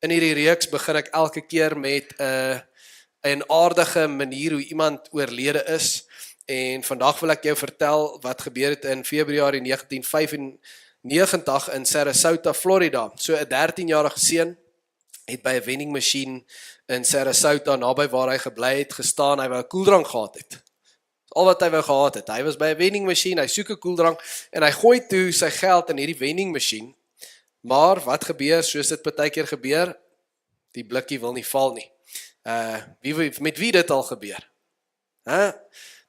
In hierdie reeks begin ek elke keer met 'n aardige manier hoe iemand oorlede is. En vandag wil ek jou vertel wat gebeur het in Februarie 1995 in Sarasota, Florida. So 'n 13-jarige seun het by 'n vending machine in Sarasota naby waar hy gebly het gestaan. Hy wou 'n koeldrank gehad het. Al wat hy wou gehad het. Hy was by 'n vending machine, hy soek 'n koeldrank en hy gooi toe sy geld in hierdie vending machine. Maar wat gebeur, soos dit baie keer gebeur, die blikkie wil nie val nie. Met wie dit al gebeur?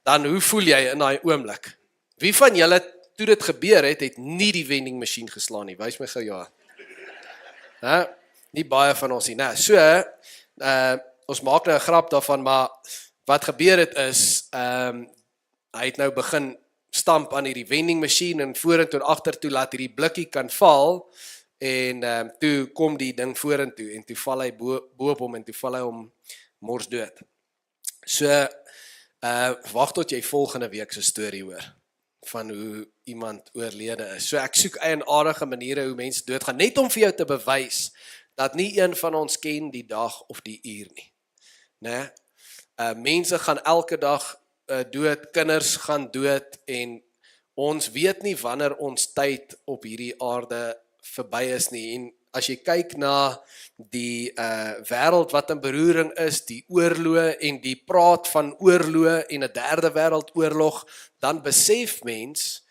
Dan hoe voel jy in daai oomblik? Wie van julle, toe dit gebeur het nie die vending machine geslaan nie? Wys my gou ja. Nie baie van ons nie. Nou, so, ons maak nou 'n grap daarvan, maar wat gebeur het is, hy het nou begin stamp aan hierdie vending machine en vorentoe en agtertoe laat hierdie blikkie kan val. En toe kom die ding vorentoe en toe val hy bo op hom en toe val hy hom mors dood. So, wag tot jy volgende week se storie hoor van hoe iemand oorlede is. So ek soek eienaardige maniere hoe mense doodgaan, net om vir jou te bewys dat nie een van ons ken die dag of die uur nie. Né? Mense gaan elke dag dood, kinders gaan dood en ons weet nie wanneer ons tyd op hierdie aarde verby is nie. En as jy kyk na die wêreld wat in beroering is, die oorloë en die praat van oorloë en 'n derde wêreldoorlog, dan besef mens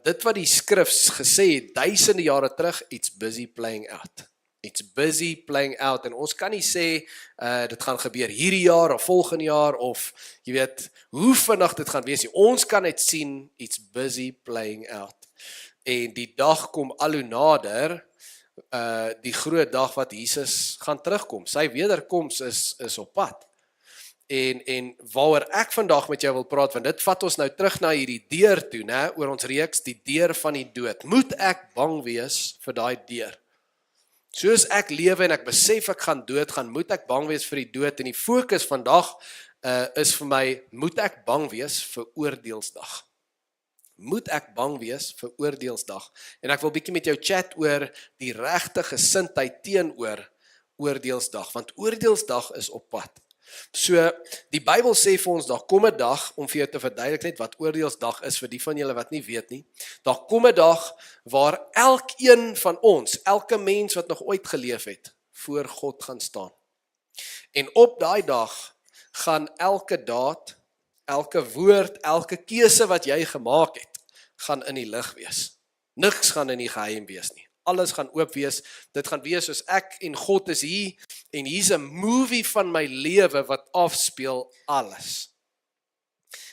dit wat die skrif gesê het duisende jare terug, it's busy playing out. It's busy playing out. En ons kan nie sê dit gaan gebeur hierdie jaar of volgende jaar of jy weet hoe vinnig dit gaan wees nie. Ons kan net sien it's busy playing out. En die dag kom al hoe nader, die groot dag wat Jesus gaan terugkom. Sy wederkoms is op pad. En waaroor ek vandag met jou wil praat, want dit vat ons nou terug na hierdie deur toe, né, oor ons reeks, die deur van die dood. Moet ek bang wees vir daai deur? Soos ek lewe en ek besef ek gaan doodgaan, moet ek bang wees vir die dood? En die fokus vandag is vir my, moet ek bang wees vir oordeelsdag? Moet ek bang wees vir oordeelsdag? En ek wil bietjie met jou chat oor die regte gesindheid teenoor oordeelsdag, want oordeelsdag is op pad. So, die Bybel sê vir ons, daar kom 'n dag, om vir jou te verduidelik net wat oordeelsdag is, vir die van julle wat nie weet nie, daar kom 'n dag waar elkeen van ons, elke mens wat nog ooit geleef het, voor God gaan staan. En op daai dag gaan elke daad, elke woord, elke keuse wat jy gemaak het, gaan in die lig wees. Niks gaan in die geheim wees nie. Alles gaan oop wees. Dit gaan wees soos ek en God is hier en hier's 'n movie van my lewe wat afspeel alles.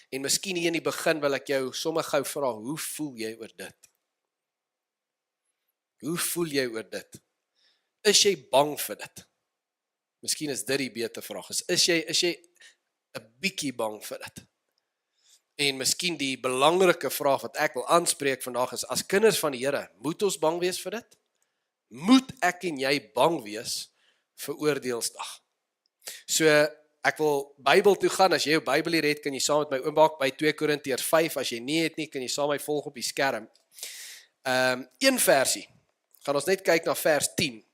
En miskien hier in die begin wil ek jou sommer gou vra, hoe voel jy oor dit? Hoe voel jy oor dit? Is jy bang vir dit? Miskien is dit die beter vraag. Is jy 'n bietjie bang vir dit? En miskien die belangrike vraag wat ek wil aanspreek vandag is, as kinders van die Here, moet ons bang wees vir dit? Moet ek en jy bang wees vir oordeelsdag? So, ek wil Bybel toe gaan. As jy jou Bybel hier het, kan jy saam met my oopmaak by 2 Korintiërs 5. As jy nie het nie, kan jy saam met my volg op die skerm. Een versie. Gaan ons net kyk na vers 10.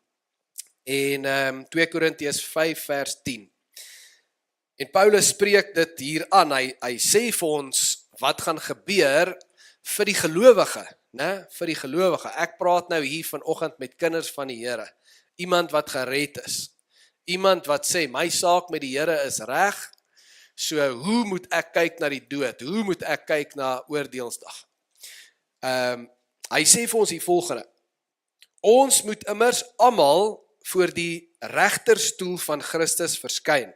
En 2 Korintiërs 5 vers 10. En Paulus spreek dit hier aan, hy sê vir ons wat gaan gebeur vir die gelowige, né? Vir die gelowige. Ek praat nou hier vanoggend met kinders van die Here. Iemand wat gered is. Iemand wat sê, my saak met die Here is reg, so hoe moet ek kyk na die dood? Hoe moet ek kyk na oordeelsdag? Hy sê vir ons die volgende, ons moet immers almal voor die regterstoel van Christus verskyn,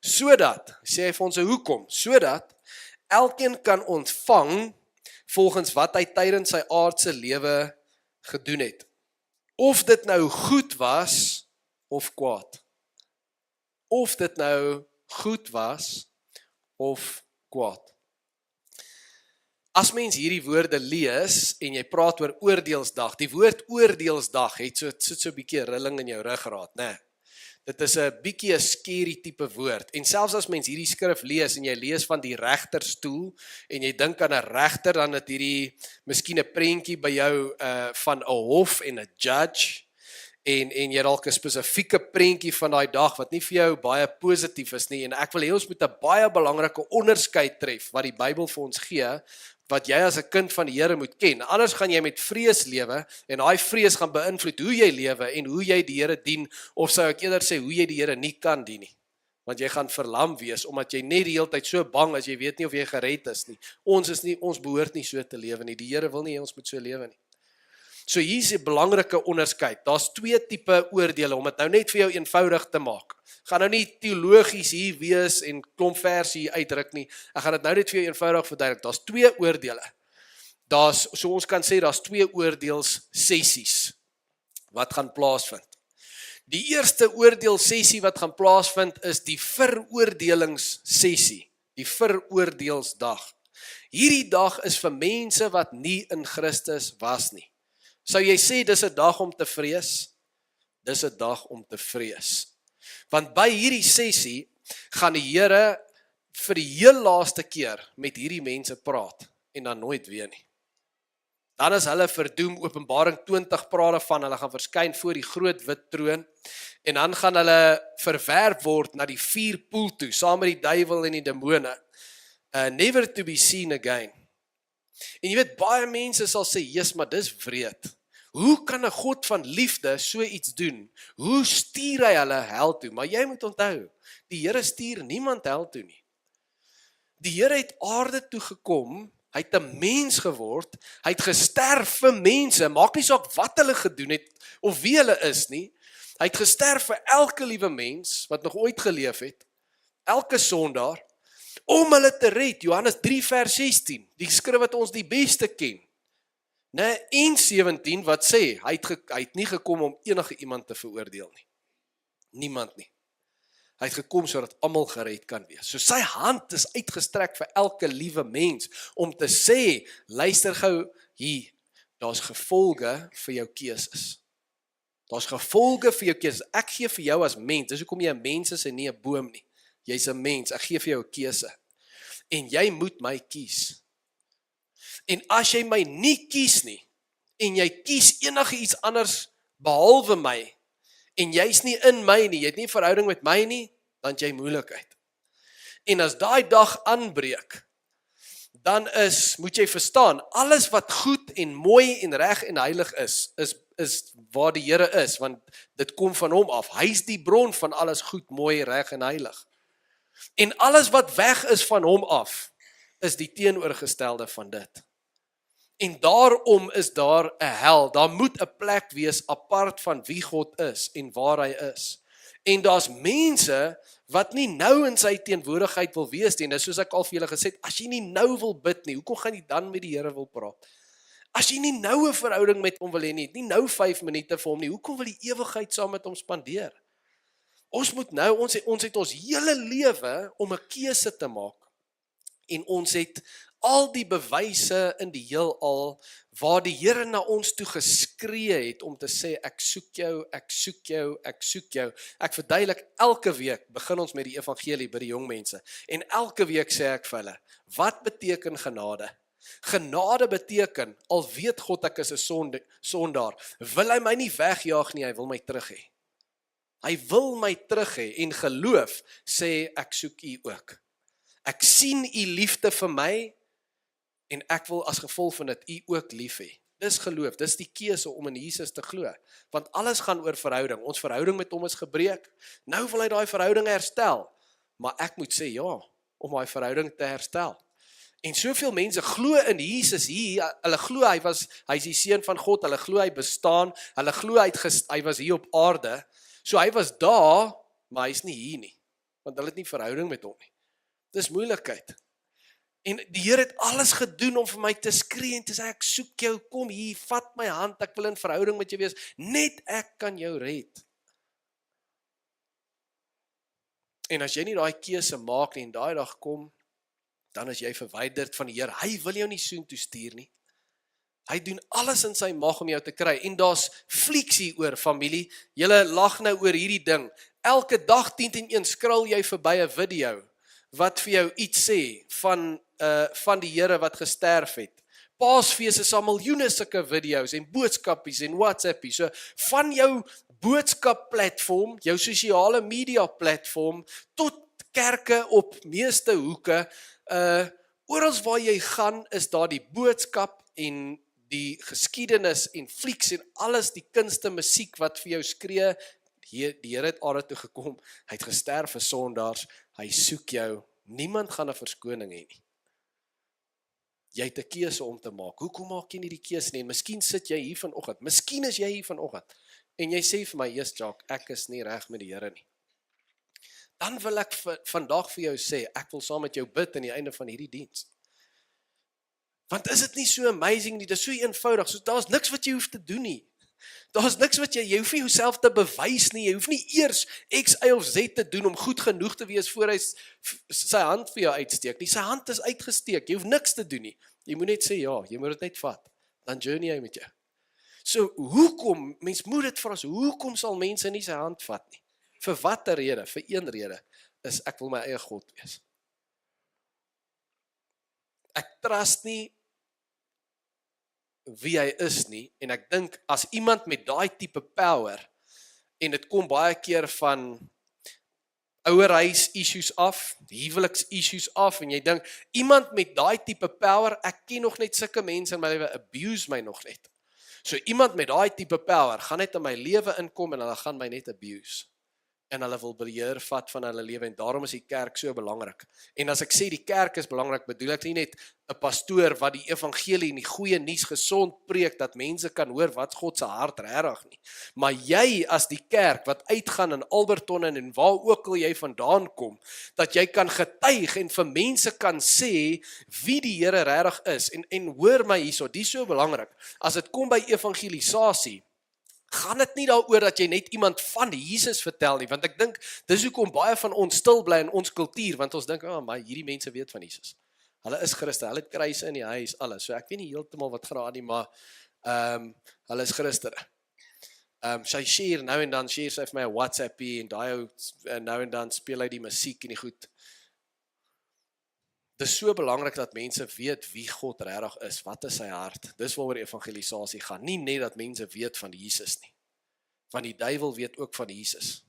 sodat, sê hy vir ons hoekom, sodat elkeen kan ontvang volgens wat hy tydens sy aardse lewe gedoen het. Of dit nou goed was of kwaad. Of dit nou goed was of kwaad. As mens hierdie woorde lees en jy praat oor oordeelsdag, die woord oordeelsdag het so 'n bietjie rilling in jou ruggraat, né? Dit is 'n bietjie 'n scary tipe woord. En selfs as mens hierdie skrif lees en jy lees van die regterstoel en jy dink aan 'n regter, dan het hierdie miskien 'n prentjie by jou van 'n hof en 'n judge. en jy dalk 'n spesifieke prentjie van daai dag wat nie vir jou baie positief is nie, en ek wil hê ons moet 'n baie belangrike onderskeid tref wat die Bybel vir ons gee, wat jy as 'n kind van die Here moet ken. Anders gaan jy met vrees lewe en daai vrees gaan beïnvloed hoe jy lewe en hoe jy die Here dien, of sou ek eerder sê hoe jy die Here nie kan dien nie. Want jy gaan verlam wees omdat jy net die hele tyd so bang is, jy weet nie of jy gered is nie. Ons behoort nie so te lewe nie. Die Here wil nie hê ons moet so lewe nie. So hier is 'n belangrike onderskeid. Daar's twee tipe oordeele om dit nou net vir jou eenvoudig te maak. Ek gaan nou nie teologies hier wees en klomp verse hier uitdruk nie. Ek gaan dit nou net vir jou eenvoudig verduidelik. Daar's twee oordeele. So ons kan sê daar's twee oordeelssessies wat gaan plaasvind. Die eerste oordeelsessie wat gaan plaasvind is die veroordelingssessie, die veroordeelsdag. Hierdie dag is vir mense wat nie in Christus was nie. Sou jy sê dis 'n dag om te vrees? Dis 'n dag om te vrees. Want by hierdie sessie gaan die Here vir die heel laaste keer met hierdie mense praat en dan nooit weer nie. Dan is hulle verdoem. Openbaring 20 praat daarvan, hulle gaan verskyn voor die groot wit troon en dan gaan hulle verwerp word na die vuurpoel toe, saam met die duiwel en die demone. Never to be seen again. En jy weet, baie mense sal sê, "Jesus, maar dis wreed. Hoe kan 'n God van liefde so iets doen? Hoe stuur hy hulle hel toe?" Maar jy moet onthou, die Here stuur niemand hel toe nie. Die Here het aarde toe gekom, hy het 'n mens geword, hy het gesterf vir mense, maak nie saak wat hulle gedoen het of wie hulle is nie. Hy het gesterf vir elke liewe mens wat nog ooit geleef het, elke sondaar, om hulle te red. Johannes 3 vers 16, die skrif wat ons die beste ken. Nee, 1:17 wat sê, hy het nie gekom om enige iemand te veroordeel nie. Niemand nie. Hy het gekom sodat almal gered kan wees. So sy hand is uitgestrek vir elke liewe mens om te sê, luister gou hier, daar's gevolge vir jou keuses. Daar's gevolge vir jou keuses. Ek gee vir jou as mens, dis hoekom jy 'n mens is en nie 'n boom nie. Jy's 'n mens, ek gee vir jou 'n keuse. En jy moet my kies. En as jy my nie kies nie, en jy kies enige iets anders behalwe my, en jy's nie in my nie, jy het nie 'n verhouding met my nie, dan het jy moeilikheid. En as daai dag aanbreek, dan moet jy verstaan, alles wat goed en mooi en reg en heilig is waar die Here is, want dit kom van hom af. Hy's die bron van alles goed, mooi, reg en heilig. En alles wat weg is van hom af, is die teenoorgestelde van dit. En daarom is daar 'n hel, daar moet 'n plek wees apart van wie God is en waar hy is. En daar's mense wat nie nou in sy teenwoordigheid wil wees nie. En soos ek al vir julle gesê het, as jy nie nou wil bid nie, hoekom gaan jy dan met die Here wil praat? As jy nie nou 'n verhouding met hom wil hê nie nou 5 minute vir hom nie, hoekom wil jy ewigheid saam met hom spandeer? Ons moet nou, ons het ons hele lewe om 'n keuse te maak. En ons het al die bewyse in die heelal waar die Here na ons toe geskree het om te sê, ek soek jou, ek soek jou, ek soek jou. Ek verduidelik elke week, begin ons met die evangelie by die jong mense. En elke week sê ek vir hulle, wat beteken genade? Genade beteken, al weet God ek is 'n sondaar, wil hy my nie wegjaag nie, hy wil my terug hê. Hy wil my terug hê en geloof sê ek soek u ook. Ek sien u liefde vir my en ek wil as gevolg van dit u ook lief hê. Dis geloof, dis die keuse om in Jesus te glo. Want alles gaan oor verhouding. Ons verhouding met hom is gebreek. Nou wil hy daai verhouding herstel. Maar ek moet sê ja, om daai verhouding te herstel. En soveel mense glo in Jesus hier, hulle glo hy's die seun van God, hulle glo hy bestaan, hulle glo hy was hier op aarde. So hy was daar, maar hy's nie hier nie. Want hulle het nie verhouding met hom nie. Dis moeilikheid. En die Here het alles gedoen om vir my te skree en te sê, ek soek jou, kom hier, vat my hand, ek wil in verhouding met jou wees, net ek kan jou red. En as jy nie daai keuse maak nie en daai dag kom, dan is jy verwyderd van die Here. Hy wil jou nie soontoe stuur nie. Hy doen alles in sy mag om jou te kry. En daar's flieks hier oor, familie. Julle lag nou oor hierdie ding. Elke dag 10:01 skrol jy verby 'n video wat vir jou iets sê van die Here wat gesterf het. Paasfees is al miljoene sulke video's en boodskapies en WhatsAppies. So van jou boodskapplatform, jou sosiale media platform tot kerke op meeste hoeke, oral waar jy gaan is daar die boodskap en die geskiedenis en flieks en alles, die kunste, musiek wat vir jou skree, die Here het aarde toe gekom, hy het gesterf vir sondaars, hy soek jou, niemand gaan 'n verskoning hê nie. Jy het 'n keuse om te maak. Hoekom maak jy nie die keuse nie? En miskien sit jy hier vanoggend. Miskien is jy hier vanoggend en jy sê vir my, "Jesus Jacques, ek is nie reg met die Here nie." Dan wil ek vandag vir jou sê, ek wil saam met jou bid aan die einde van hierdie diens. Want is dit nie so amazing nie? Dit is so eenvoudig. So daar's niks wat jy hoef te doen nie. Daar's niks wat jy hoef nie jouself te bewys nie. Jy hoef nie eers X, Y of Z te doen om goed genoeg te wees voor hy sy hand vir jou uitsteek nie. Sy hand is uitgesteek. Jy hoef niks te doen nie. Jy moet net sê ja, jy moet dit net vat. Dan journey hy met jou. So hoekom, mens moet dit vir ons, hoekom sal mense nie sy hand vat nie? Vir watter rede? Vir een rede is ek wil my eie God wees. Ek trust nie wie hy is nie, en ek dink as iemand met daai tipe power, en dit kom baie keer van ouerhuis issues af, huweliks issues af, en jy dink, iemand met daai tipe power, ek ken nog net sulke mense in my lewe, abuse my nog net. So iemand met daai tipe power, gaan net in my lewe inkom, en hulle gaan my net abuse. En hulle wil beheer vat van hulle lewe, en daarom is die kerk so belangrik. En as ek sê die kerk is belangrik, bedoel ek nie net 'n pastoor wat die evangelie en die goeie nuus gesond preek, dat mense kan hoor wat God se hart regtig nie. Maar jy as die kerk wat uitgaan in Alberton en waar ook al jy vandaan kom, dat jy kan getuig en vir mense kan sê wie die Here regtig is. En hoor my hierso, dis so belangrik. As dit kom by evangelisasie, gaan dit nie daaroor dat jy net iemand van Jesus vertel nie, want ek dink, dis hoekom baie van ons stil bly in ons kultuur, want ons dink, maar hierdie mense weet van Jesus. Hulle is Christen, hulle het kruise in die huis, alles. So ek weet nie heeltemal wat gaan aan nie, maar hulle is Christene. Sy share, nou en dan share sy vir my 'n WhatsAppie en daai nou en dan speel hy die musiek en die goed. Dit is so belangrik dat mense weet wie God regtig is, wat is sy hart. Dis waaroor evangelisasie gaan. Nie net dat mense weet van Jesus nie. Want die duiwel weet ook van Jesus.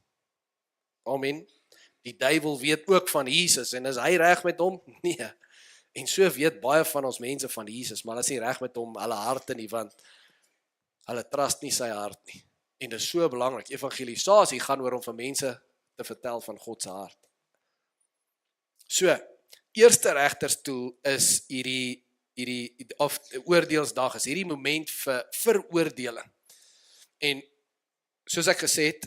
Amen. Die duiwel weet ook van Jesus en is hy reg met hom? Nee. En so weet baie van ons mense van Jesus, maar hulle is nie reg met hom, hulle harte nie, want hulle trust nie sy hart nie. En dit is so belangrik. Evangelisasie gaan oor om vir mense te vertel van God se hart. So, eerste regterstoel is hierdie of oordeelsdag is hierdie moment vir veroordeling. En soos ek gesê het,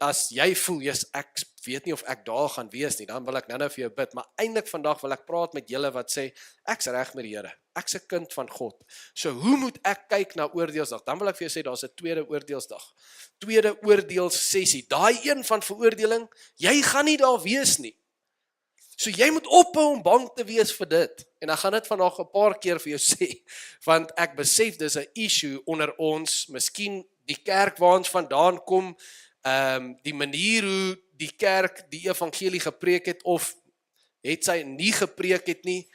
as jy voel, ek weet nie of ek daar gaan wees nie, dan wil ek nou vir jou bid, maar eintlik vandag wil ek praat met julle wat sê, ek's reg met die Here, ek's 'n kind van God. So hoe moet ek kyk na oordeelsdag? Dan wil ek vir jou sê, daar's 'n tweede oordeelsdag. Tweede oordeelssessie, daai een van veroordeling, jy gaan nie daar wees nie. So jy moet ophou om bang te wees vir dit. En ek gaan dit vandag 'n paar keer vir jou sê, want ek besef dis 'n issue onder ons, miskien die kerk waar ons vandaan kom, die manier hoe die kerk die evangelie gepreek het, of het sy nie gepreek het nie,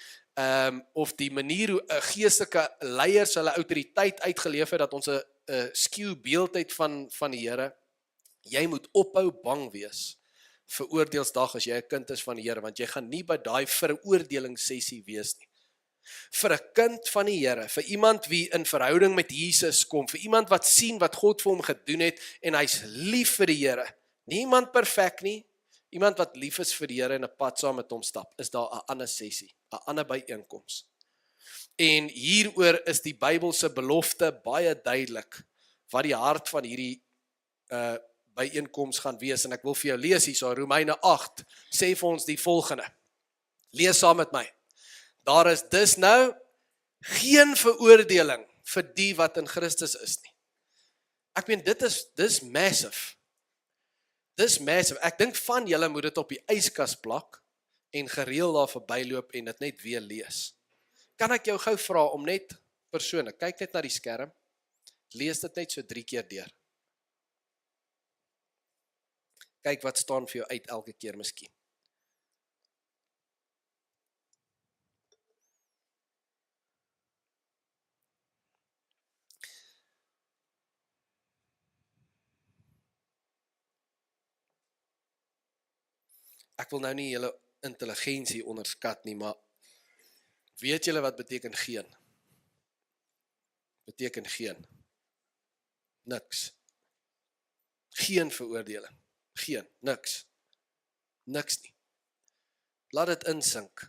of die manier hoe geestelike leiers hulle autoriteit uitgeleef het, dat ons 'n skew beeld het van die Here. Jy moet ophou bang wees vir oordeelsdag as jy 'n kind is van die Here, want jy gaan nie by daai veroordelingssessie wees nie. Vir 'n kind van die Here, vir iemand wie in verhouding met Jesus kom, vir iemand wat sien wat God vir hom gedoen het, en hy's lief vir die Here, niemand perfek nie, iemand wat lief is vir die Here en 'n pad saam met hom stap, is daar 'n ander sessie, 'n ander byeenkoms. En hieroor is die Bybelse belofte baie duidelik, wat die hart van hierdie byeenkoms gaan wees, en ek wil vir jou lees hierso, Romeine 8, sê vir ons die volgende. Lees saam met my. Daar is dus nou geen veroordeling vir die wat in Christus is nie. Ek meen, dis massive. Dis massive. Ek dink van julle moet dit op die yskas plak en gereeld daar verbyloop en dit net weer lees. Kan ek jou gou vra om net persoonlik, kyk net na die skerm, lees dit net so 3 keer deur. Kyk wat staan vir jou uit elke keer miskien. Ek wil nou nie julle intelligensie onderskat nie, maar weet julle wat beteken geen? Beteken geen. Niks. Geen veroordeling. Geen, niks. Niks nie. Laat dit insink.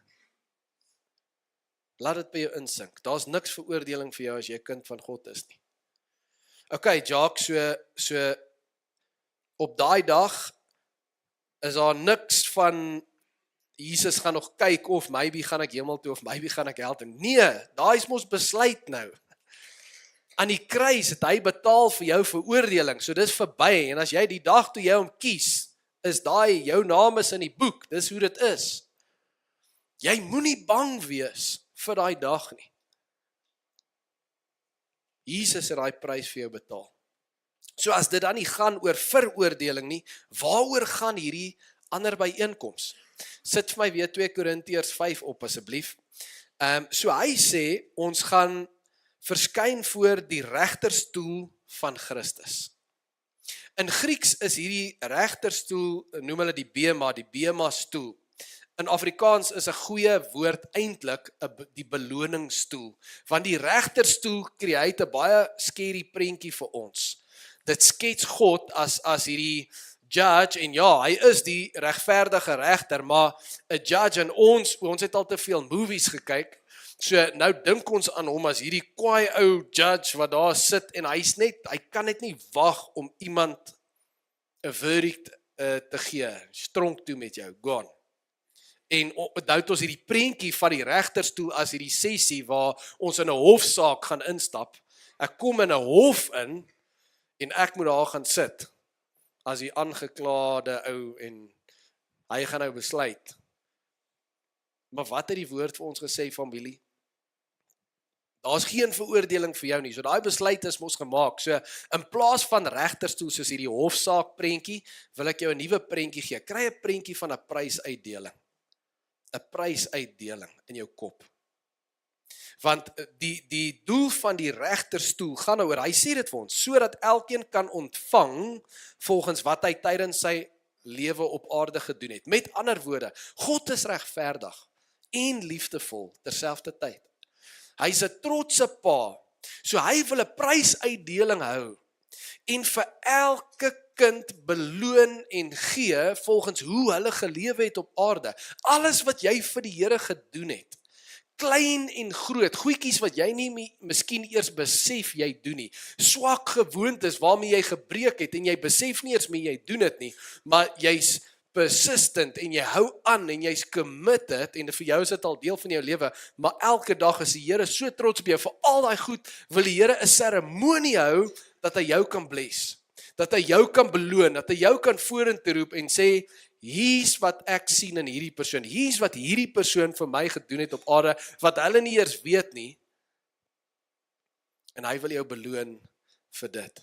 Laat dit by jou insink. Daar's niks veroordeling vir jou as jy 'n kind van God is nie. Okay, Jacques, so op daai dag is daar niks van Jesus gaan nog kyk of maybe gaan ek hemel toe of maybe gaan ek hel toe. Nee, daai is mos besluit nou. Aan die kruis het hy betaal vir jou veroordeling, so dis verby, en as jy die dag toe jy hom kies, is daai, jou naam is in die boek, dis hoe dit is. Jy moenie bang wees vir daai dag nie. Jesus het daai prys vir jou betaal. So as dit dan nie gaan oor veroordeling nie, waaroor gaan hierdie ander byeenkoms? Sit vir my weer 2 Korintiërs 5 op asseblief. So hy sê, ons gaan verskyn voor die regterstoel van Christus. In Grieks is hierdie regterstoel, noem hulle die bema stoel. In Afrikaans is 'n goeie woord eintlik die beloningsstoel, want die regterstoel create 'n baie scary prentjie vir ons. Dit skets God as hierdie judge, en ja, hy is die regverdige regter, maar 'n judge, en ons het al te veel movies gekyk, so nou dink ons aan hom as hierdie kwaai ou judge wat daar sit, en hy kan net nie wag om iemand 'n verdict te gee, stronk toe met jou, gone. En onthou ons hierdie prentjie van die regterstoel as hierdie sessie waar ons in 'n hofsaak gaan instap. Ek kom in 'n hof in, en ek moet daar gaan sit as die aangeklaagde ou, en hy gaan nou besluit. Maar wat het die woord vir ons gesê, familie? Daar's geen veroordeling vir jou nie, so daai besluit is mos gemaak. So in plaas van regterstoel soos hierdie hofsaak prentjie, wil ek jou 'n nuwe prentjie gee. Kry 'n prentjie van 'n prysuitdeling. 'n Prysuitdeling in jou kop. Want die doel van die regterstoel gaan nou oor, hy sê dit vir ons, sodat elkeen kan ontvang volgens wat hy tydens sy lewe op aarde gedoen het. Met ander woorde, God is regverdig en liefdevol terselfdertyd. Hy's 'n trotse pa, so hy wil 'n prysuitdeling hou en vir elke kind beloon en gee volgens hoe hulle gelewe het op aarde. Alles wat jy vir die Here gedoen het, klein en groot, goedjies wat jy nie miskien eers besef jy doen nie, swak gewoontes waarmee jy gebreek het en jy besef nie eers meer jy doen dit nie, maar jy's persistent en jy hou aan en jy's committed, en vir jou is dit al deel van jou lewe, maar elke dag is die Here so trots op jou vir al daai goed, wil die Here 'n seremonie hou dat hy jou kan bless, dat hy jou kan beloon, dat hy jou kan vorentoe roep en sê, hier's wat ek sien in hierdie persoon, hier's wat hierdie persoon vir my gedoen het op aarde, wat hulle nie eers weet nie, en hy wil jou beloon vir dit.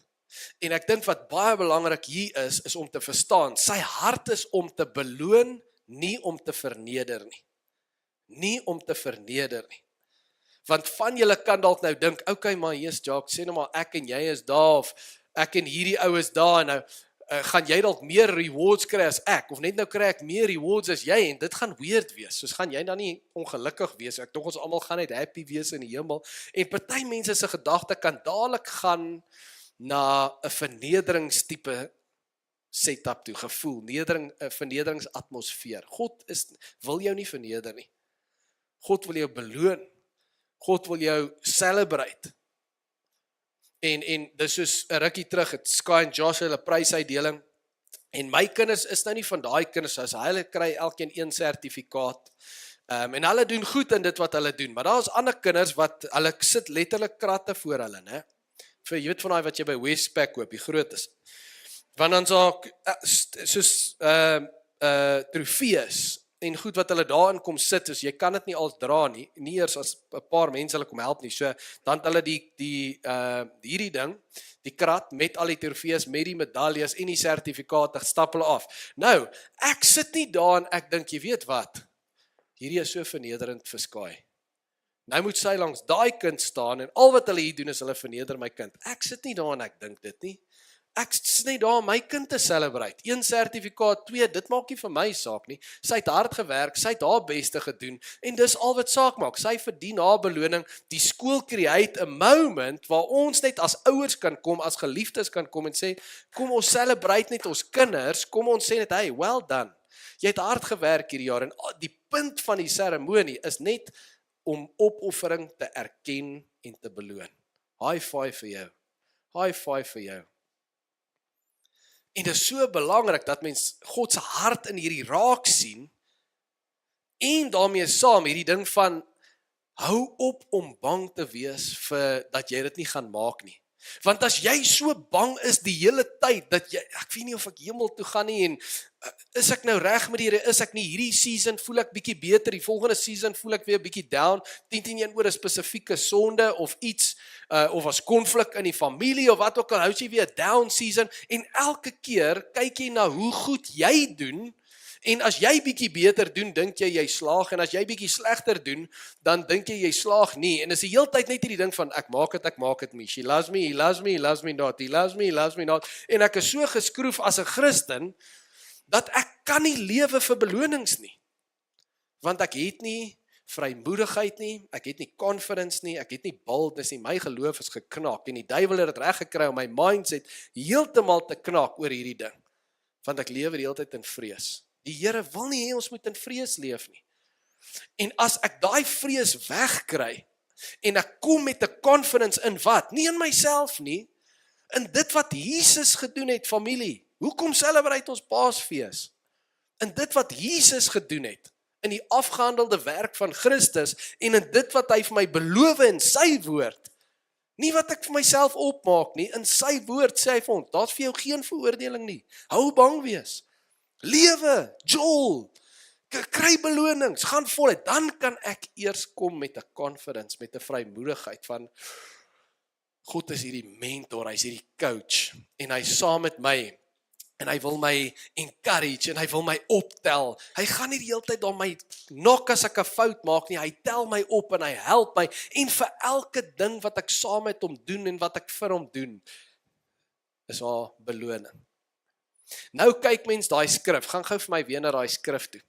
En ek dink wat baie belangrik hier is om te verstaan, sy hart is om te beloon, nie om te verneder nie. Nie om te verneder nie. Want van julle kan dalk nou dink, okay, maar Jesus Jacques, sê nou maar ek en jy is daar, of ek en hierdie ou is daar, en nou gaan jy dalk meer rewards kry as ek, of net nou kry ek meer rewards as jy, en dit gaan weird wees, soos gaan jy dan nie ongelukkig wees, ek dink ons almal gaan net happy wees in die hemel, en party mense se gedagte kan dadelik gaan na 'n vernederingstipe setup toe, gevoel, 'n vernederingsatmosfeer. God wil jou nie verneder nie. God wil jou beloon. God wil jou celebrate. En dis soos 'n rukkie terug, het Sky en Josh hulle prysuitdeling, en my kinders is nou nie van daai kinders, as hulle kry elkeen 1 sertifikaat, en hulle doen goed in dit wat hulle doen, maar daar is ander kinders wat, hulle sit letterlik kratte voor hulle, né? Vir, jy weet van daai wat jy by Westpac koop, die groot is, want dan soos trofees, en goed wat hulle daarin kom sit, is jy kan dit nie als dra nie, nie eers as 'n paar mense hulle kom help nie, so dan het hulle hierdie ding, die krat met al die trofees, met die medaljes en die sertifikate, stap hulle af. Nou, ek sit nie daar en ek dink, jy weet wat, hierdie is so vernederend vir Sky. Nou moet sy langs daai kind staan, en al wat hulle hier doen is hulle verneder my kind. Ek sit nie daar en ek dink dit nie. ek is net daar om my kind te celebrate. 1 sertifikaat, 2, dit maak nie vir my saak nie. Sy het hard gewerk, sy het haar beste gedoen en dis al wat saak maak. Sy verdien haar beloning. Die skool create 'n moment waar ons net as ouers kan kom, as geliefdes kan kom en sê, kom ons celebrate net ons kinders, kom ons sê net, hey, well done. Jy het hard gewerk hierdie jaar en die punt van die seremonie is net om opoffering te erken en te beloon. High five vir jou. High five vir jou. En dit is so belangrik dat mens God se hart in hierdie raak sien en daarmee saam hierdie ding van hou op om bang te wees vir dat jy dit nie gaan maak nie. Want as jy so bang is die hele tyd dat jy, ek weet nie of ek hemel toe gaan nie en is ek nou reg met die Here, is ek nie hierdie season voel ek bietjie beter, die volgende season voel ek weer bietjie down, 10 oor 'n spesifieke sonde of iets of as konflik in die familie of wat ook al, hou jy weer 'n down season en elke keer kyk jy na hoe goed jy doen. En as jy bietjie beter doen, dink jy slaag en as jy bietjie slegter doen, dan dink jy slaag nie. En is die hele tyd net hierdie ding van ek maak dit me. She loves me, he loves me, he loves me not. He loves me, he loves me not. En ek is so geskroef as 'n Christen dat ek kan nie lewe vir belonings nie. Want ek het nie vrymoedigheid nie, ek het nie confidence nie, ek het nie boldness nie. My geloof is geknak en die duiwel het dit reg gekry om my mindset heeltemal te knak oor hierdie ding. Want ek lewe die hele tyd in vrees. Die Here wil nie hê ons moet in vrees leef nie. En as ek daai vrees wegkry en ek kom met 'n confidence in wat? Nie in myself nie, in dit wat Jesus gedoen het, familie. Hoekom celebrate ons Paasfees? In dit wat Jesus gedoen het, in die afgehandelde werk van Christus en in dit wat hy vir my beloof in sy woord. Nie wat ek vir myself opmaak nie, in sy woord sê hy vir ons, daar's vir jou geen veroordeling nie. Hou bang wees. Lewe, Joel, kry belonings, gaan voluit, dan kan ek eers kom met 'n confidence, met 'n vrymoedigheid van God is hierdie mentor, hy is hierdie coach en hy is saam met my en hy wil my encourage en hy wil my optel. Hy gaan nie die hele tyd aan my nok as ek 'n fout maak nie, hy tel my op en hy help my en vir elke ding wat ek saam met hom doen en wat ek vir hom doen, is haar beloning. Nou kyk mens daai skrif, gaan gou vir my weer na daai skrif toe.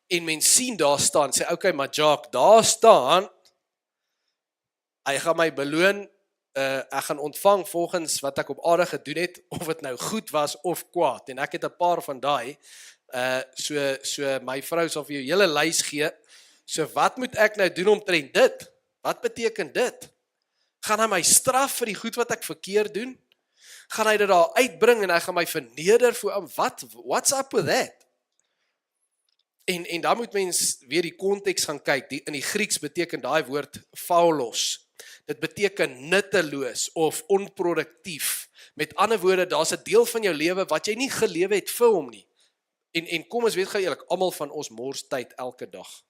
En mens sien daar staan, sê okay, maar Jacques, daar staan, hy gaan my beloon, ek gaan ontvang volgens wat ek op aarde gedoen het, of dit nou goed was of kwaad. En ek het 'n paar van daai, so my vrou sal vir jou hele lys gee. So wat moet ek nou doen omtrent dit? Wat beteken dit? Gaan hy my straf vir die goed wat ek verkeerd doen? Gaan hy dit daar uitbring en hy gaan my verneder voor hom? What's up with that? En dan moet mens weer die konteks gaan kyk. In die Grieks beteken daai woord faulos. Dit beteken nutteloos of onproduktief. Met ander woorde, daar's 'n deel van jou lewe wat jy nie gelewe het vir hom nie. En kom ons weet gou eerlik, almal van ons mors tyd elke dag.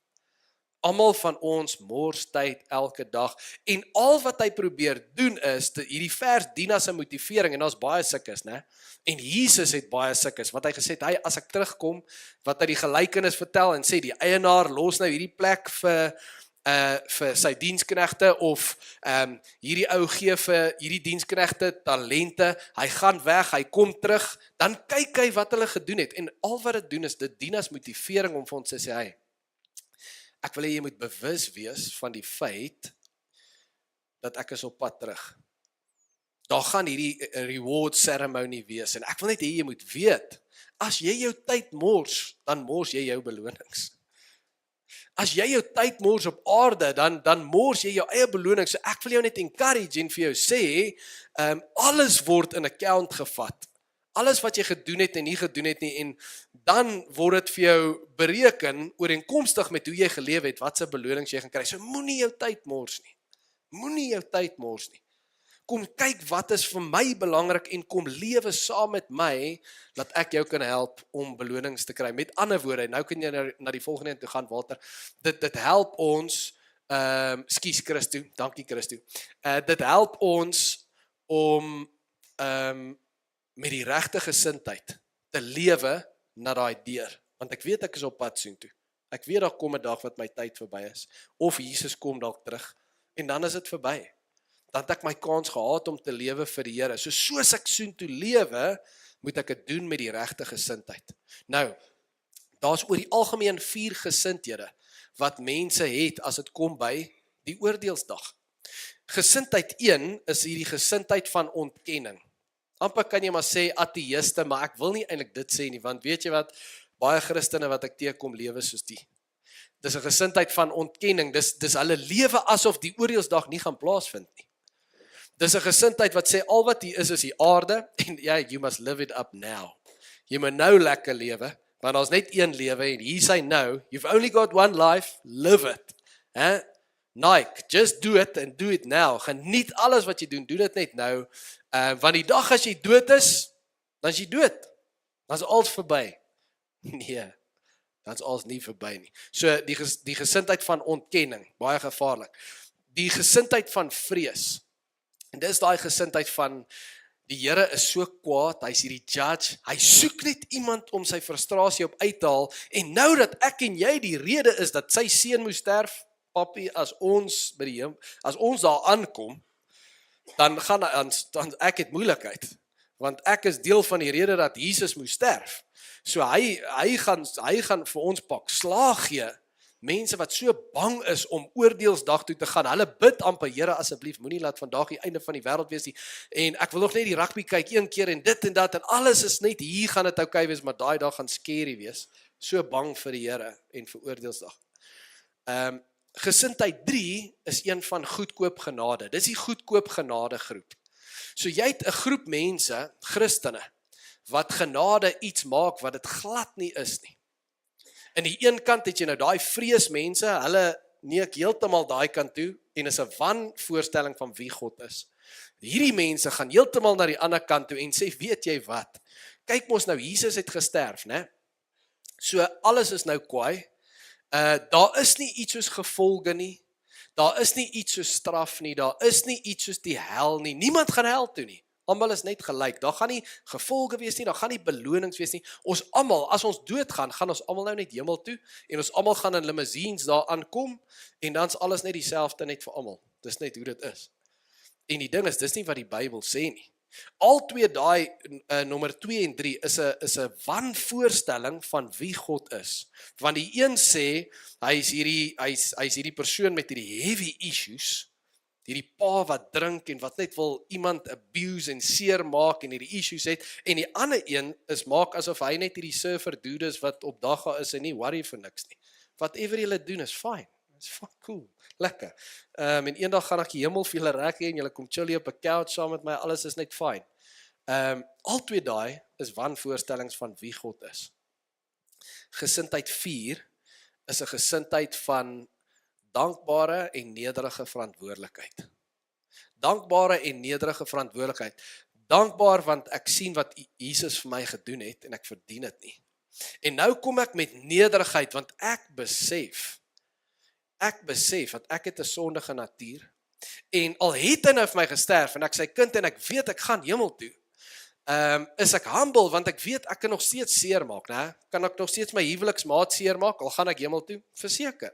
Almal van ons mors tyd elke dag. En al wat hy probeer doen is, hierdie vers dien as 'n motivering, en daar's baie sulkes, né? En Jesus het baie sulkes, wat hy gesê het, hy, as ek terugkom, wat hy die gelykenis vertel, en sê, die eienaar los nou hierdie plek vir sy diensknegte, of hierdie ou gee vir hierdie diensknegte talente, hy gaan weg, hy kom terug, dan kyk hy wat hulle gedoen het, en al wat dit doen is, dit dien as motivering om vir ons te sê, hey, ek wil hê jy moet bewus wees van die feit dat ek is op pad terug. Daar gaan hierdie reward ceremony wees, en ek wil net hê jy moet weet, as jy jou tyd mors, dan mors jy jou belonings. As jy jou tyd mors op aarde, dan mors jy jou eie beloning. So ek wil jou net encourage en vir jou sê, alles word in account gevat. Alles wat jy gedoen het en nie gedoen het nie, en dan word dit vir jou bereken, ooreenkomstig met hoe jy geleef het, wat se belonings jy gaan kry. So moenie jou tyd mors nie. Moenie jou tyd mors nie. Kom kyk wat is vir my belangrik en kom lewe saam met my, dat ek jou kan help om belonings te kry. Met ander woorde, nou kan jy na die volgende een toe gaan, Walter. Dit help ons, skus Christo, dankie Christo. Dit help ons om met die regte gesindheid te lewe na daai deur. Want ek weet ek is op pad soontoe. Ek weet daar kom 'n dag wat my tyd verby is. Of Jesus kom dalk terug. En dan is dit verby. dan het ek my kans gehad om te lewe vir die Here. So soos ek soontoe lewe, moet ek dit doen met die regte gesindheid. Nou, daar's oor die algemeen 4 gesindhede wat mense het as dit kom by die oordeelsdag. Gesindheid 1 is hierdie gesindheid van ontkenning. Amper kan jy maar sê ateïste, maar ek wil nie eintlik dit sê nie, want weet jy wat, baie Christene wat ek teekom lewe soos die. Dis 'n gesindheid van ontkenning, dis hulle lewe asof die oordeelsdag nie gaan plaasvind nie. Dis 'n gesindheid wat sê al wat hier is die aarde en ja, you must live it up now. Jy moet nou lekker lewe, want daar's net een lewe en hier sê nou, you've only got one life, live it. Nike, just do it and do it now. Geniet alles wat jy doen dit net nou. Want die dag as jy dood is, dan is jy dood. Dan is alles verby. Nee, dan is alles nie verby nie. So die gesindheid van ontkenning, baie gevaarlik. Die gesindheid van vrees. En dis daai gesindheid van die Here is so kwaad, hy's hierdie judge, hy soek net iemand om sy frustrasie op uit te haal, en nou dat ek en jy die rede is dat sy seun moes sterf, papi, as ons daar aankom, dan ek het moeilikheid, want ek is deel van die rede dat Jesus moes sterf. So hy gaan vir ons pak slaag gee. Mense wat so bang is om oordeelsdag toe te gaan, hulle bid amper, Here asseblief, moenie laat vandag die einde van die wêreld wees nie, en ek wil nog net die rugby kyk een keer, en dit en dat, en alles is net, hier gaan dit okay wees, maar daai dag gaan scary wees. So bang vir die Here en vir oordeelsdag. Gesindheid 3 is een van goedkoop genade. Dis die goedkoop genade groep. So jy het 'n groep mense, Christene, wat genade iets maak wat dit glad nie is nie. In die een kant het jy nou daai vreesmense, hulle neek heeltemal daai kant toe en is 'n wanvoorstelling van wie God is. Hierdie mense gaan heeltemal na die ander kant toe en sê, weet jy wat? Kyk mos nou, Jesus het gesterf, né? So alles is nou kwaai. Daar is nie iets soos gevolge nie. Daar is nie iets soos straf nie. Daar is nie iets soos die hel nie. Niemand gaan hel toe nie. Almal is net gelyk. Daar gaan nie gevolge wees nie, daar gaan nie belonings wees nie. Ons almal, as ons doodgaan, gaan ons almal nou net hemel toe en ons almal gaan in limousines daar aankom en dan's alles net dieselfde net vir almal. Dis net hoe dit is. En die ding is, dis nie wat die Bybel sê nie. Al twee daai nommer 2 en 3 is 'n wanvoorstelling van wie God is. Want die een sê hy's hierdie persoon met hierdie heavy issues, hierdie pa wat drink en wat net wil iemand abuse en seer maak en hierdie issues het, en die ander een is maak asof hy net hierdie surfer dude is wat op dagga is en nie worry vir niks nie. Whatever julle doen is fine. It's fine, cool, lekker. En eendag gaan ek die hemel vir julle reg hê en julle kom chill hier op 'n couch saam met my, alles is net fine. Al twee daai is wanvoorstellings van wie God is. Gesindheid 4 is 'n gesindheid van dankbare en nederige verantwoordelikheid. Dankbare en nederige verantwoordelikheid. Dankbaar want ek sien wat Jesus vir my gedoen het en ek verdien dit nie. En nou kom ek met nederigheid want ek besef dat ek het 'n sondige natuur. En al het hy nou vir my gesterf en ek sy kind en ek weet ek gaan hemel toe. Is ek humble want ek weet ek kan nog steeds seer maak, né? Kan ek nog steeds my huweliksmaat seer maak al gaan ek hemel toe? Verseker.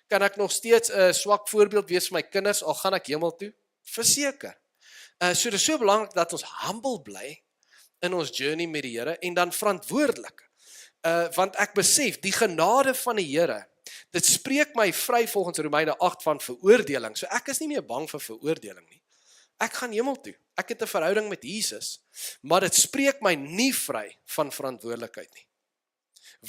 Kan ek nog steeds 'n swak voorbeeld wees vir my kinders al gaan ek hemel toe? Verseker. So dis so belangrik dat ons humble bly in ons journey met die Here en dan verantwoordelik. Want ek besef die genade van die Here, dit spreek my vry volgens Romeine 8 van veroordeling. So ek is nie meer bang vir veroordeling nie. Ek gaan hemel toe. Ek het 'n verhouding met Jesus, maar dit spreek my nie vry van verantwoordelikheid nie.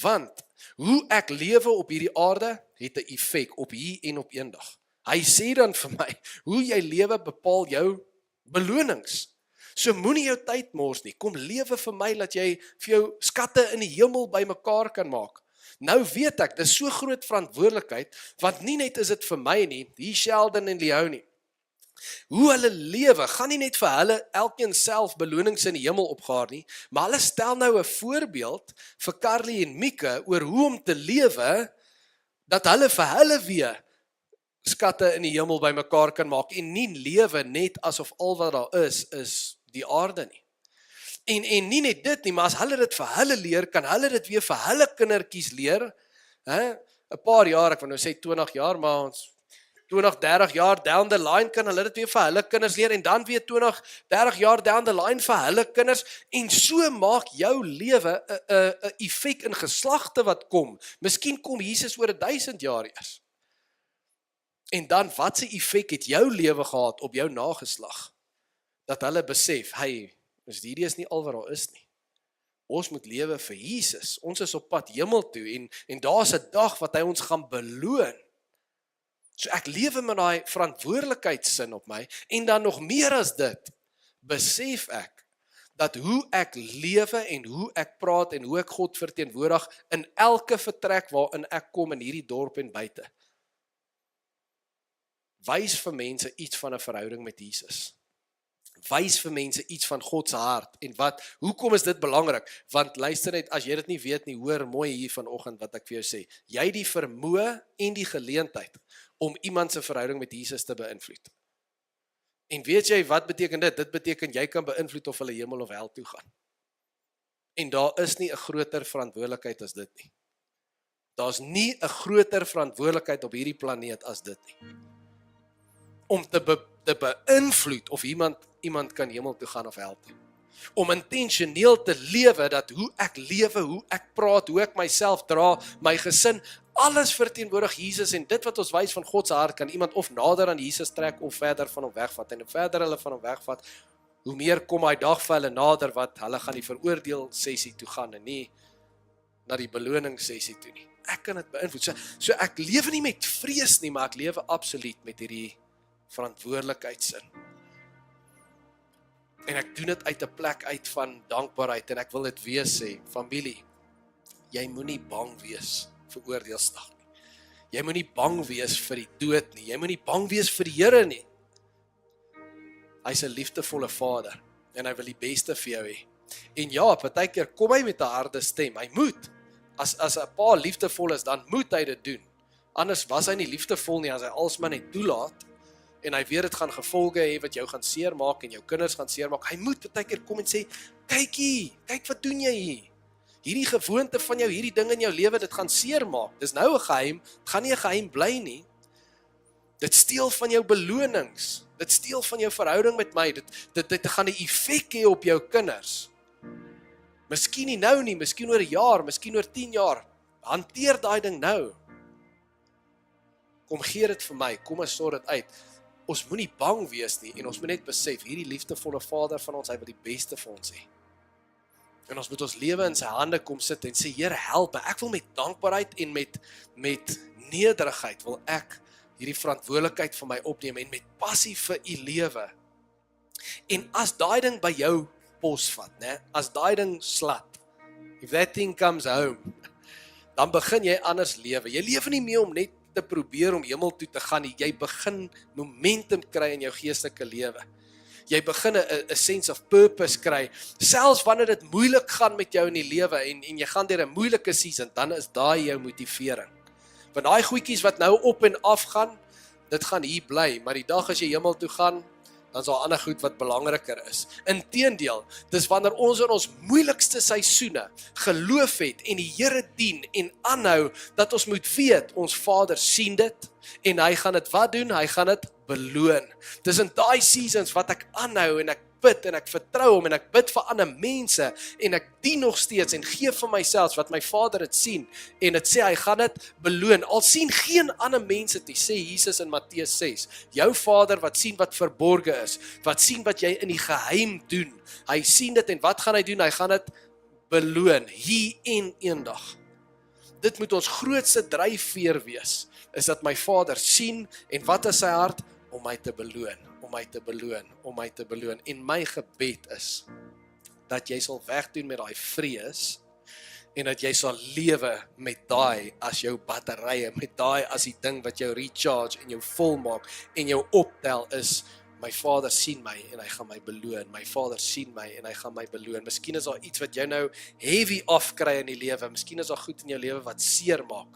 Want hoe ek lewe op hierdie aarde het 'n effek op hier en op eendag. Hy sê dan vir my, hoe jy lewe bepaal jou belonings. So moenie jou tyd mors nie. Kom lewe vir my dat jy vir jou skatte in die hemel bymekaar kan maak. Nou weet ek, dis so groot verantwoordelikheid, want nie net is dit vir my nie, hier Sheldon en Leonie. Hoe hulle lewe, gaan nie net vir hulle elkeen self belonings in die hemel opgaar nie, maar hulle stel nou 'n voorbeeld vir Carly en Mieke oor hoe om te lewe, dat hulle vir hulle weer skatte in die hemel bymekaar kan maak en nie lewe net asof al wat daar is die aarde nie. En nie net dit nie, maar as hulle dit vir hulle leer, kan hulle dit weer vir hulle kindertjies leer. 'n Paar jaar, ek wil nou sê 20 jaar, maar ons 20, 30 jaar down the line kan hulle dit weer vir hulle kinders leer en dan weer 20, 30 jaar down the line vir hulle kinders en so maak jou lewe 'n effek in geslagte wat kom. Miskien kom Jesus oor 1000 jaar eers. En dan watse effek het jou lewe gehad op jou nageslag? Dat hulle besef, hey, hierdie is nie al wat daar is nie. Ons moet lewe vir Jesus. Ons is op pad hemel toe en daar's 'n dag wat hy ons gaan beloon. So ek lewe met daai verantwoordelikheidsin op my en dan nog meer as dit, besef ek dat hoe ek lewe en hoe ek praat en hoe ek God verteenwoordig in elke vertrek waarin ek kom in hierdie dorp en buite, wys vir mense iets van 'n verhouding met Jesus. Wys vir mense iets van God se hart en hoekom is dit belangrik? Want luister net, as jy dit nie weet nie, hoor mooi hier vanoggend wat ek vir jou sê. Jy het die vermoë en die geleentheid om iemand se verhouding met Jesus te beïnvloed. En weet jy wat beteken dit? Dit beteken jy kan beïnvloed of hulle hemel of hel toe gaan. En daar is nie 'n groter verantwoordelikheid as dit nie. Daar's nie 'n groter verantwoordelikheid op hierdie planeet as dit nie. Om te beïnvloed of iemand kan hemel toe gaan of hel toe. Om intentioneel te lewe dat hoe ek lewe, hoe ek praat, hoe ek myself dra, my gesin, alles verteenwoordig Jesus en dit wat ons wys van God se hart kan iemand of nader aan Jesus trek of verder van hom wegvat. En hoe verder hulle van hom wegvat, hoe meer kom hy dag vir hulle nader wat hulle gaan die veroordeel sessie toe gaan en nie na die beloning sessie toe nie. Ek kan dit beïnvloed. So ek lewe nie met vrees nie, maar ek lewe absoluut met hierdie verantwoordelikheidsin. En ek doen dit uit 'n plek uit van dankbaarheid en ek wil dit weer sê, familie, jy moenie bang wees vir oordeelsdag nie. Jy moenie bang wees vir die dood nie. Jy moenie bang wees vir die Here nie. Hy's 'n liefdevolle Vader en hy wil die beste vir jou hê. En ja, partykeer kom hy met 'n harde stem. Hy moet. As 'n pa liefdevol is, dan moet hy dit doen. Anders was hy nie liefdevol nie as hy alsmaar net toelaat. En hy weet dit gaan gevolge hê wat jou gaan seermaak en jou kinders gaan seermaak. Hy moet baie keer kom en sê, kyk wat doen jy hier? Hierdie gewoonte van jou, hierdie ding in jou lewe, dit gaan seermaak. Dis nou 'n geheim, dit gaan nie 'n geheim bly nie. Dit steel van jou belonings. Dit steel van jou verhouding met my. Dit gaan 'n effek hê op jou kinders. Miskien nie nou nie, miskien oor 'n jaar, miskien oor 10 jaar. Hanteer daai ding nou. Kom gee dit vir my, kom ons sort dit uit. Ons moenie bang wees nie en ons moet net besef, hierdie liefdevolle Vader van ons, hy wil die beste vir ons hê. En ons moet ons lewe in sy hande kom sit en sê, Here, help my. Ek wil met dankbaarheid en met nederigheid wil ek hierdie verantwoordelikheid van my opneem en met passie vir u lewe. En as daai ding by jou posvat, as daai ding slat, if that thing comes home, dan begin jy anders lewe. Jy lewe nie meer om net te probeer om hemel toe te gaan nie. Jy begin momentum kry in jou geestelike lewe. Jy begin 'n sense of purpose kry. Selfs wanneer dit moeilik gaan met jou in die lewe en jy gaan deur 'n moeilike season, dan is daai jou motivering. Want daai goedjies wat nou op en af gaan, dit gaan hier bly, maar die dag as jy hemel toe gaan, dan is daar ander goed wat belangriker is. Inteendeel, dis wanneer ons in ons moeilikste seisoene geloof het en die Here dien en aanhou, dat ons moet weet, ons Vader sien dit en hy gaan dit wat doen? Hy gaan dit beloon. Dis in daai seasons wat ek aanhou en ek bid en ek vertrou hom en ek bid vir ander mense en ek dien nog steeds en gee vir myself wat my Vader het sien en dit sê hy gaan dit beloon. Al sien geen ander mense dit, sê Jesus in Matteus 6. Jou Vader wat sien wat verborge is, wat sien wat jy in die geheim doen. Hy sien dit en wat gaan hy doen? Hy gaan dit beloon hier en eendag. Dit moet ons grootste dryfveer wees, is dat my Vader sien en wat is sy hart? Om my te beloon, om my te beloon, om my te beloon. En my gebed is, dat jy sal wegdoen met daai vrees, en dat jy sal lewe met daai as jou batterye, met daai as die ding wat jou recharge en jou volmaak, en jou optel is, my Vader sien my en hy gaan my beloon. My Vader sien my en hy gaan my beloon. Miskien is daar iets wat jou nou heavy afkry in die lewe. Miskien is daar goed in jou lewe wat seer maak.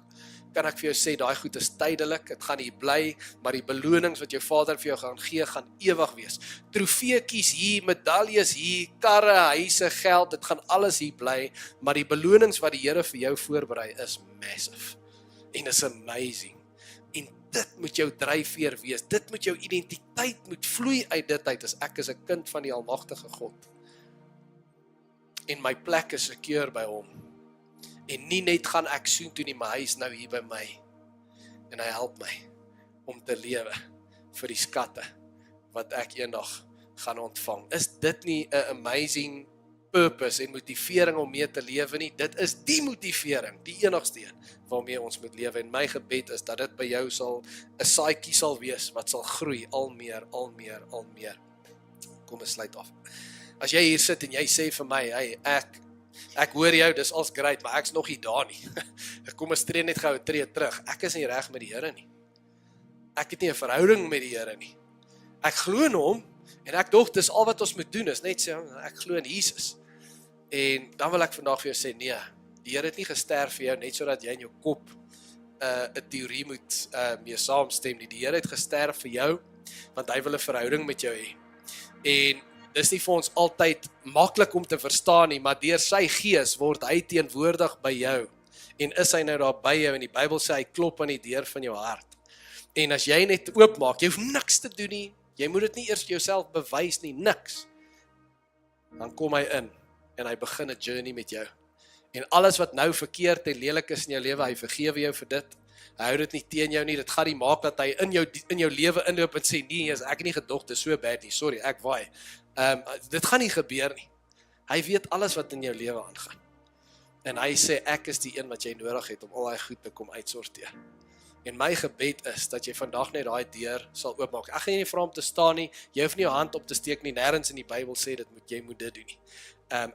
Kan ek vir jou sê, daai goed is tydelik, dit gaan hier bly, maar die belonings wat jou Vader vir jou gaan gee, gaan ewig wees. Trofeetjies hier, medaljes hier, karre, huise, geld, dit gaan alles hier bly, maar die belonings wat die Here vir jou voorberei is massive. En is amazing. En dit moet jou dryfveer wees, dit moet jou identiteit moet vloei uit dit uit, as ek is 'n kind van die Almagtige God. En my plek is secure by hom. En nie net gaan ek soontoe nie, maar hy is nou hier by my. En hy help my om te lewe vir die skatte wat ek eendag gaan ontvang. Is dit nie 'n amazing purpose en motivering om mee te lewe nie? Dit is die motivering, die enigste een waarmee ons moet lewe. En my gebed is dat dit by jou sal 'n saadjie sal wees wat sal groei al meer. Kom ons sluit af. As jy hier sit en jy sê vir my, hey, ek hoor jou, dis als great, maar ek's nog nie daar nie. Kom ons tree net gou 'n tree terug. Ek is nie reg met die Here nie. Ek het nie 'n verhouding met die Here nie. Ek glo in hom en ek dink dis al wat ons moet doen, is net sê ek glo in Jesus. En dan wil ek vandag vir jou sê, nee, die Here het nie gesterf vir jou net sodat jy in jou kop 'n teorie moet mee saamstem nie. Die Here het gesterf vir jou want hy wil 'n verhouding met jou hê. En dis nie vir ons altyd maklik om te verstaan nie, maar deur sy gees word hy teenwoordig by jou. En is hy nou daar by jou, en die Bybel sê hy klop aan die deur van jou hart. En as jy net oopmaak, jy hoef niks te doen nie, jy moet dit nie eers jouself bewys nie, niks. Dan kom hy in en hy begin 'n journey met jou. En alles wat nou verkeerd en lelik is in jou lewe, hy vergewe jou vir dit. Hy hou dit nie teen jou nie, dit gaan nie maak dat hy in jou lewe inloop en sê, nee, as ek nie gedog, dis so bad nie, sorry, ek waai. Dit gaan nie gebeur nie. Hy weet alles wat in jou lewe aangaan. En hy sê, ek is die een wat jy nodig het om al die goed te kom uitsorteer. En my gebed is, dat jy vandag net daai deur sal oopmaak. Ek gaan jy nie vra om te staan nie, jy hoef nie jou hand op te steek nie, nêrens in die Bybel sê, jy moet dit doen nie.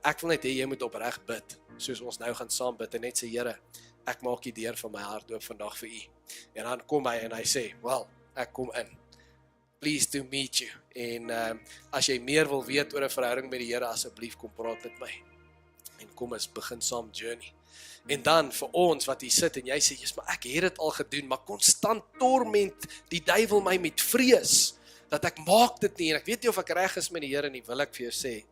Ek wil net hê, jy moet opreg bid, soos ons nou gaan saam bid, en net sê, Here, ek maak die deur van my hart oop vandag vir u. En dan kom hy en hy sê, well, ek kom in. Pleased to meet you. En as jy meer wil weet oor 'n verhouding met die Here, asseblief kom praat met my. En kom ons begin saam journey. En dan vir ons wat hier sit en jy sê, Jesus, maar ek het dit al gedoen, maar konstant torment die duiwel my met vrees, dat ek maak dit nie, en ek weet nie of ek reg is met die Here nie, wil ek vir jou sê,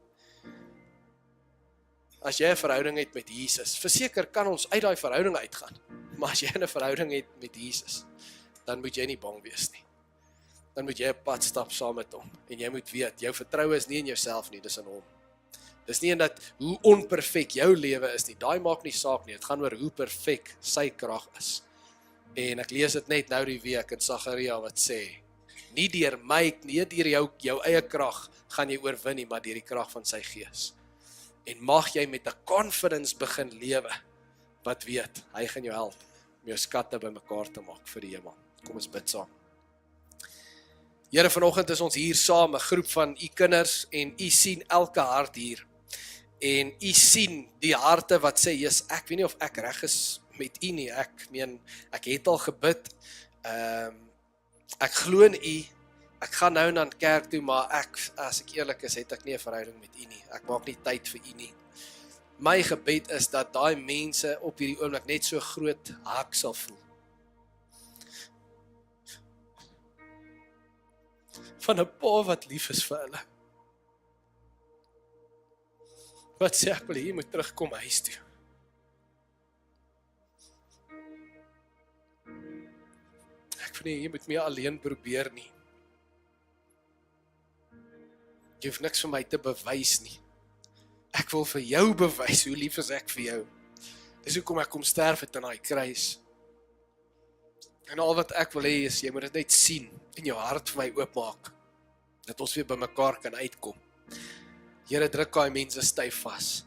as jy 'n verhouding het met Jesus, verseker kan ons uit daai verhouding uitgaan, maar as jy 'n verhouding het met Jesus, dan moet jy nie bang wees nie. Dan moet jy 'n pad stap saam met hom, en jy moet weet, jou vertroue is nie in jouself nie, dis in hom. Dis nie in dat hoe onperfek jou lewe is nie, daai maak nie saak nie, dit gaan oor hoe perfek sy krag is. En ek lees dit net nou die week in Sagaria wat sê, nie deur my, nie deur jou eie krag gaan jy oorwin nie, maar deur die krag van sy gees. En mag jy met 'n confidence begin lewe, wat weet, hy gaan jou help om jou skatte bymekaar te maak vir die hemel. Kom ons bid saam. Here, vanoggend is ons hier saam, 'n groep van u kinders, en u sien elke hart hier. En u sien die harte wat sê, Jesus, ek weet nie of ek reg is met u nie, ek het al gebid, ek glo in u, ek gaan nou na die kerk toe, maar as ek eerlik is, het ek nie 'n verhouding met u nie, ek maak nie tyd vir u nie. My gebed is dat daai mense op hierdie oomblik net so groot hak sal voel. Van 'n pa wat lief is vir hulle. Wat sê ek wil, jy moet terugkom huis toe. Ek wil nie, jy moet meer alleen probeer nie. Jy hoef niks vir my te bewys nie. Ek wil vir jou bewys hoe lief is ek vir jou. Dis hoekom ek kom sterf het aan daai kruis. En al wat ek wil hê is, jy moet dit net sien en jou hart vir my oopmaak, dat ons weer by mekaar kan uitkom. Here, druk daai mense styf vas.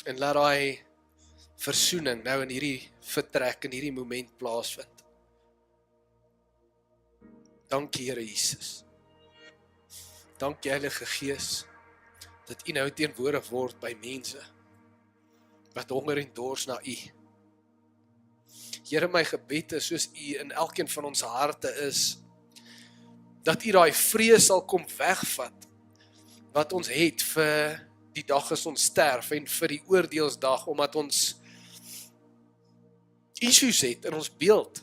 En laat daai versoening nou in hierdie vertrek, in hierdie moment plaasvind. Dankie, Here Jesus. Dankie, Heilige Gees, dat u nou teenwoordig word by mense wat honger en dors na u. Here, my gebed is, soos u in elkeen van ons harte is, dat u daai vrees sal kom wegvat, wat ons het vir die dag as ons sterf, en vir die oordeelsdag, omdat ons issues het in ons beeld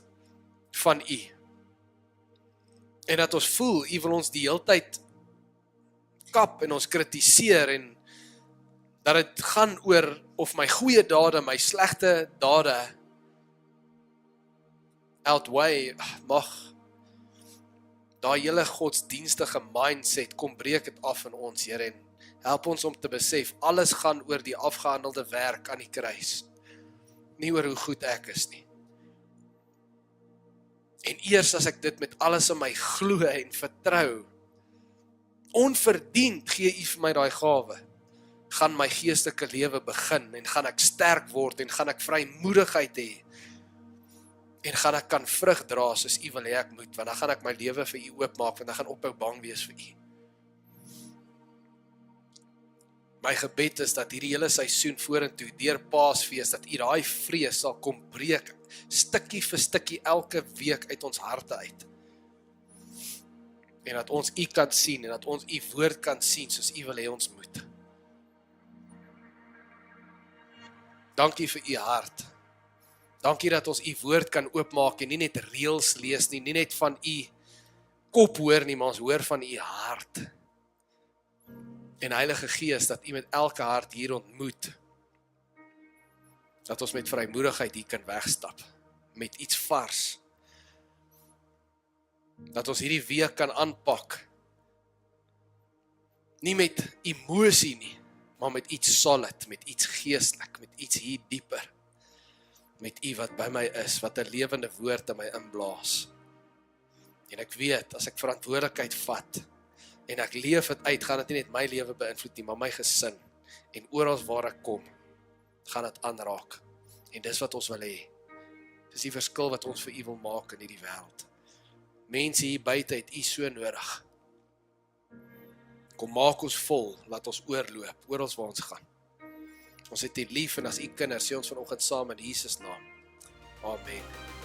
van u. En dat ons voel, u wil ons die hele tyd kap en ons kritiseer, en dat dit gaan oor of my goeie dade, my slegte dade outweigh, mag daai hele godsdienstige mindset, kom breek dit af in ons, Here, en help ons om te besef, alles gaan oor die afgehandelde werk aan die kruis, nie oor hoe goed ek is nie. En eers as ek dit met alles in my glo en vertrou, onverdiend gee U vir my daai gawe, gaan my geestelike lewe begin, en gaan ek sterk word, en gaan ek vrymoedigheid hê, en gaan ek kan vrug dra soos U wil hê ek moet, want dan gaan ek my lewe vir U oopmaak, want dan gaan ophou bang wees vir U. My gebed is dat hierdie hele seisoen vorentoe, deur Paasfees, dat U daai vrees sal kom breek, stukkie vir stukkie elke week uit ons harte uit. En dat ons U kan sien, en dat ons U woord kan sien, soos U wil hê ons moet. Dankie vir U hart. Dankie dat ons U woord kan oopmaak, en nie net reëls lees nie, nie net van U kop hoor nie, maar ons hoor van U hart. En Heilige Gees, dat U met elke hart hier ontmoet, dat ons met vrymoedigheid hier kan wegstap, met iets vars, dat ons hierdie week kan aanpak, nie met emosie nie, maar met iets solid, met iets geestelik, met iets hier dieper, met U wat by my is, wat 'n lewende woord in my inblaas. En ek weet, as ek verantwoordelikheid vat, en ek leef dit uit, gaan dit nie net my lewe beïnvloed nie, maar my gesin, en oral waar ek kom, gaan dit aanraak. En dis wat ons wil hê. Dis die verskil wat ons vir U wil maak in hierdie wêreld. Mense hier buite het U so nodig. Kom maak ons vol, laat ons oorloop, oral waar ons gaan. Ons het U lief, en as U kinders, sê ons vanoggend saam in Jesus naam. Amen.